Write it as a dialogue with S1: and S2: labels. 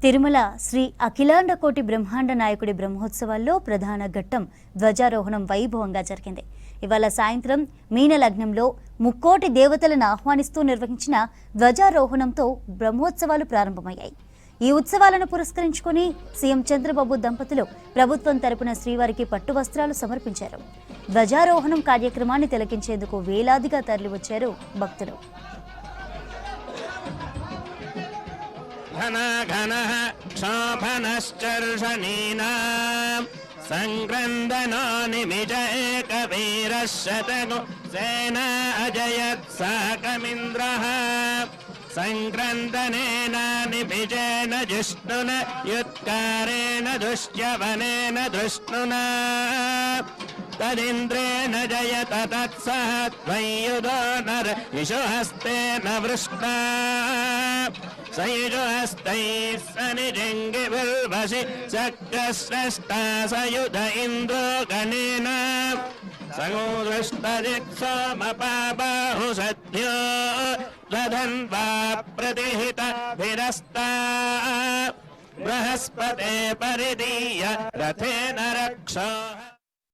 S1: తిరుమల శ్రీ అఖిలాండ కోటి బ్రహ్మాండ నాయకుడి బ్రహ్మోత్సవాల్లో ప్రధాన ఘట్టం ధ్వజారోహణం వైభవంగా జరిగింది. ఇవాళ సాయంత్రం మీన లగ్నంలో ముక్కోటి దేవతలను ఆహ్వానిస్తూ నిర్వహించిన ధ్వజారోహణంతో బ్రహ్మోత్సవాలు ప్రారంభమయ్యాయి. ఈ ఉత్సవాలను పురస్కరించుకుని సీఎం చంద్రబాబు దంపతులు ప్రభుత్వం తరపున శ్రీవారికి పట్టు వస్త్రాలు సమర్పించారు. ధ్వజారోహణం కార్యక్రమాన్ని తిలకించేందుకు వేలాదిగా తరలివచ్చారు భక్తులు.
S2: घनः क्षोभनश्चर्षणीनां संक्रन्दनो निमिष एकवीरः शतको सेना अजयत् साकमिन्द्रः संक्रन्दनेन निमिषेण जिष्णुना युत्कारेण दुष्यवनेन दुष्णुना तदिन्द्रेण जयत तत्सह त्वय्युधो नर इषुहस्तेन वृष्टा सयुजहस्तैः सनिजङ्गिभिर्वशि चक्रस्रष्टा सयुध इन्द्रो गणेन सगोदृष्टदिक्सोमपाबाहु सद्यो दधन्वा प्रतिहितभिरस्ता बृहस्पते परिदीय रथेन रक्षो।